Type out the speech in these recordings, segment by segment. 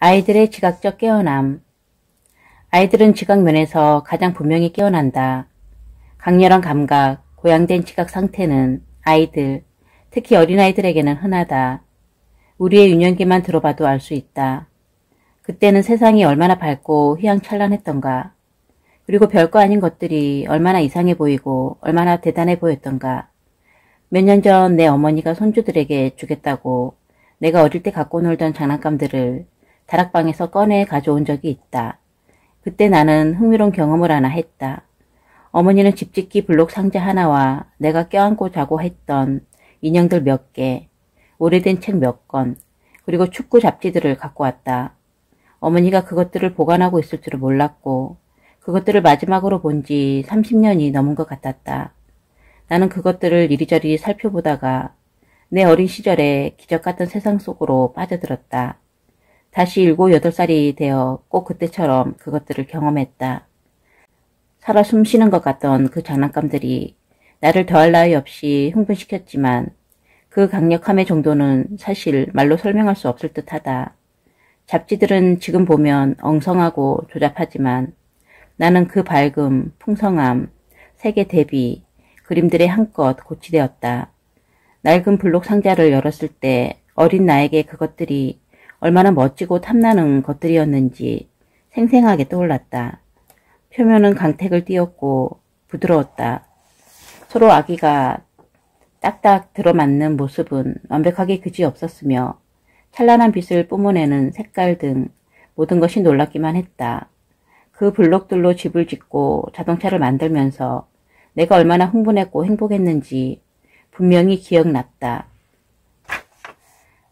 아이들의 지각적 깨어남. 아이들은 지각면에서 가장 분명히 깨어난다. 강렬한 감각, 고양된 지각 상태는 아이들, 특히 어린아이들에게는 흔하다. 우리의 유년기만 들어봐도 알 수 있다. 그때는 세상이 얼마나 밝고 휘황찬란했던가. 그리고 별거 아닌 것들이 얼마나 이상해 보이고 얼마나 대단해 보였던가. 몇 년 전 내 어머니가 손주들에게 주겠다고 내가 어릴 때 갖고 놀던 장난감들을 다락방에서 꺼내 가져온 적이 있다. 그때 나는 흥미로운 경험을 하나 했다. 어머니는 집짓기 블록 상자 하나와 내가 껴안고 자고 했던 인형들 몇 개, 오래된 책 몇 권, 그리고 축구 잡지들을 갖고 왔다. 어머니가 그것들을 보관하고 있을 줄은 몰랐고 그것들을 마지막으로 본 지 30년이 넘은 것 같았다. 나는 그것들을 이리저리 살펴보다가 내 어린 시절에 기적 같은 세상 속으로 빠져들었다. 다시 7, 8살이 되어 꼭 그때처럼 그것들을 경험했다. 살아 숨쉬는 것 같던 그 장난감들이 나를 더할 나위 없이 흥분시켰지만 그 강력함의 정도는 사실 말로 설명할 수 없을 듯하다. 잡지들은 지금 보면 엉성하고 조잡하지만 나는 그 밝음, 풍성함, 색의 대비, 그림들의 한껏 고치되었다. 낡은 블록 상자를 열었을 때 어린 나에게 그것들이 얼마나 멋지고 탐나는 것들이었는지 생생하게 떠올랐다. 표면은 강택을 띄었고 부드러웠다. 서로 아기가 딱딱 들어맞는 모습은 완벽하게 그지없었으며 찬란한 빛을 뿜어내는 색깔 등 모든 것이 놀랍기만 했다. 그 블록들로 집을 짓고 자동차를 만들면서 내가 얼마나 흥분했고 행복했는지 분명히 기억났다.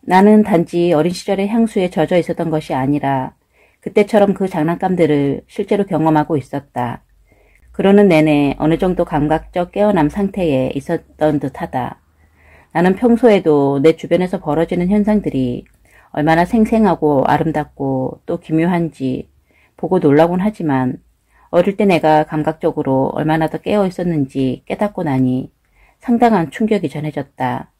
나는 단지 어린 시절의 향수에 젖어 있었던 것이 아니라 그때처럼 그 장난감들을 실제로 경험하고 있었다. 그러는 내내 어느 정도 감각적 깨어남 상태에 있었던 듯하다. 나는 평소에도 내 주변에서 벌어지는 현상들이 얼마나 생생하고 아름답고 또 기묘한지 보고 놀라곤 하지만 어릴 때 내가 감각적으로 얼마나 더 깨어 있었는지 깨닫고 나니 상당한 충격이 전해졌다.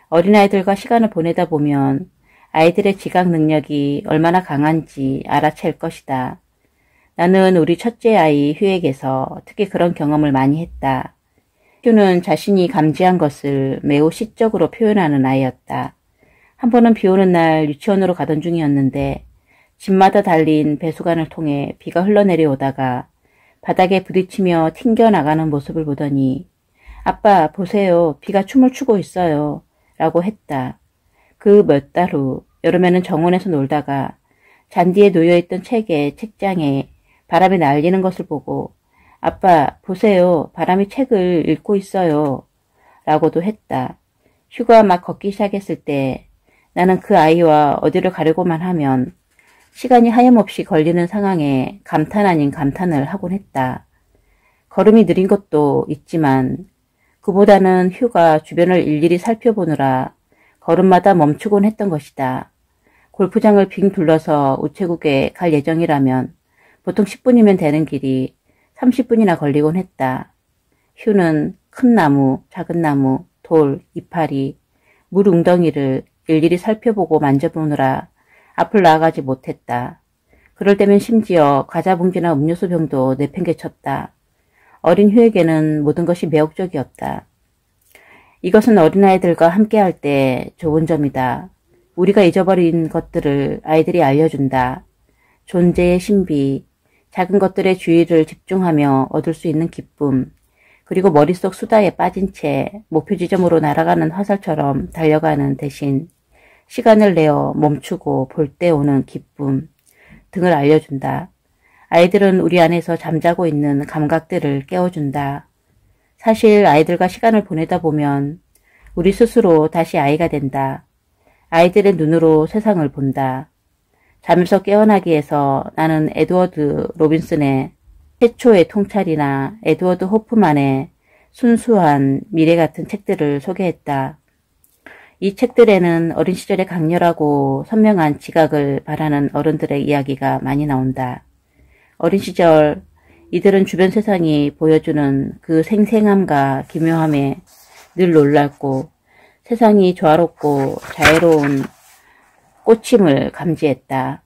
어린아이들과 시간을 보내다 보면 아이들의 지각 능력이 얼마나 강한지 알아챌 것이다. 나는 우리 첫째 아이 휴에게서 특히 그런 경험을 많이 했다. 휴는 자신이 감지한 것을 매우 시적으로 표현하는 아이였다. 한 번은 비 오는 날 유치원으로 가던 중이었는데 집마다 달린 배수관을 통해 비가 흘러내려오다가 바닥에 부딪히며 튕겨나가는 모습을 보더니 아빠 보세요. 비가 춤을 추고 있어요. 라고 했다. 그 몇 달 후 여름에는 정원에서 놀다가 잔디에 놓여있던 책의 책장에 바람이 날리는 것을 보고 아빠 보세요. 바람이 책을 읽고 있어요. 라고도 했다. 휴가 막 걷기 시작했을 때 나는 그 아이와 어디를 가려고만 하면 시간이 하염없이 걸리는 상황에 감탄 아닌 감탄을 하곤 했다. 걸음이 느린 것도 있지만 그보다는 휴가 주변을 일일이 살펴보느라 걸음마다 멈추곤 했던 것이다. 골프장을 빙 둘러서 우체국에 갈 예정이라면 보통 10분이면 되는 길이 30분이나 걸리곤 했다. 휴는 큰 나무, 작은 나무, 돌, 이파리, 물 웅덩이를 일일이 살펴보고 만져보느라 앞을 나아가지 못했다. 그럴 때면 심지어 과자 봉지나 음료수 병도 내팽개쳤다. 어린 휴에게는 모든 것이 매혹적이었다. 이것은 어린아이들과 함께할 때 좋은 점이다. 우리가 잊어버린 것들을 아이들이 알려준다. 존재의 신비, 작은 것들의 주의를 집중하며 얻을 수 있는 기쁨, 그리고 머릿속 수다에 빠진 채 목표 지점으로 날아가는 화살처럼 달려가는 대신 시간을 내어 멈추고 볼 때 오는 기쁨 등을 알려준다. 아이들은 우리 안에서 잠자고 있는 감각들을 깨워준다. 사실 아이들과 시간을 보내다 보면 우리 스스로 다시 아이가 된다. 아이들의 눈으로 세상을 본다. 잠에서 깨어나기 위해서 나는 에드워드 로빈슨의 최초의 통찰이나 에드워드 호프만의 순수한 미래 같은 책들을 소개했다. 이 책들에는 어린 시절의 강렬하고 선명한 지각을 바라는 어른들의 이야기가 많이 나온다. 어린 시절 이들은 주변 세상이 보여주는 그 생생함과 기묘함에 늘 놀랐고 세상이 조화롭고 자애로운 꽂힘을 감지했다.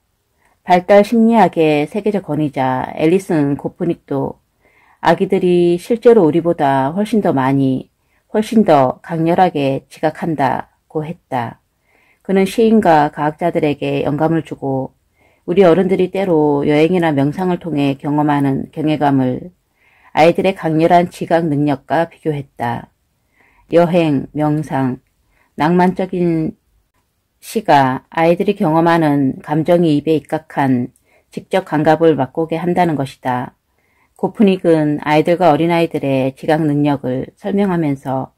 발달 심리학의 세계적 권위자 앨리슨 고프닉도 아기들이 실제로 우리보다 훨씬 더 많이, 훨씬 더 강렬하게 지각한다고 했다. 그는 시인과 과학자들에게 영감을 주고 우리 어른들이 때로 여행이나 명상을 통해 경험하는 경외감을 아이들의 강렬한 지각 능력과 비교했다. 여행, 명상, 낭만적인 시가 아이들이 경험하는 감정이 입에 입각한 직접 감각을 맛보게 한다는 것이다. 고프닉은 아이들과 어린아이들의 지각 능력을 설명하면서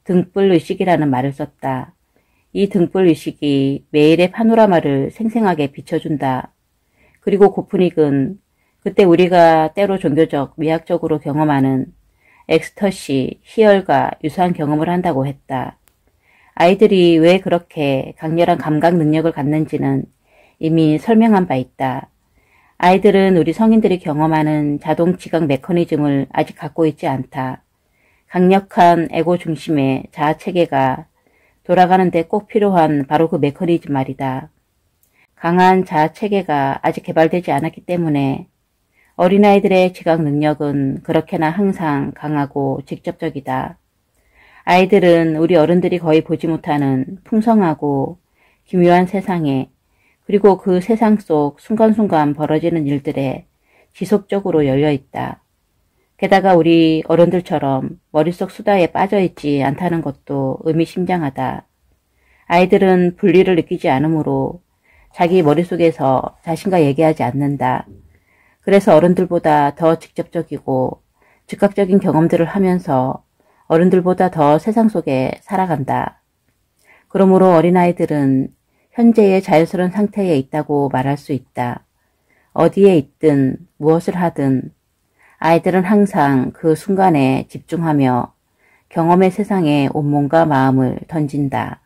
등불의식이라는 말을 썼다. 이 등불의식이 매일의 파노라마를 생생하게 비춰준다. 그리고 고프닉은 그때 우리가 때로 종교적, 미학적으로 경험하는 엑스터시, 희열과 유사한 경험을 한다고 했다. 아이들이 왜 그렇게 강렬한 감각 능력을 갖는지는 이미 설명한 바 있다. 아이들은 우리 성인들이 경험하는 자동 지각 메커니즘을 아직 갖고 있지 않다. 강력한 에고 중심의 자아 체계가 돌아가는데 꼭 필요한 바로 그 메커니즘 말이다. 강한 자아 체계가 아직 개발되지 않았기 때문에 어린아이들의 지각 능력은 그렇게나 항상 강하고 직접적이다. 아이들은 우리 어른들이 거의 보지 못하는 풍성하고 기묘한 세상에 그리고 그 세상 속 순간순간 벌어지는 일들에 지속적으로 열려있다. 게다가 우리 어른들처럼 머릿속 수다에 빠져있지 않다는 것도 의미심장하다. 아이들은 분리를 느끼지 않으므로 자기 머릿속에서 자신과 얘기하지 않는다. 그래서 어른들보다 더 직접적이고 즉각적인 경험들을 하면서 어른들보다 더 세상 속에 살아간다. 그러므로 어린아이들은 현재의 자연스러운 상태에 있다고 말할 수 있다. 어디에 있든 무엇을 하든 아이들은 항상 그 순간에 집중하며 경험의 세상에 온몸과 마음을 던진다.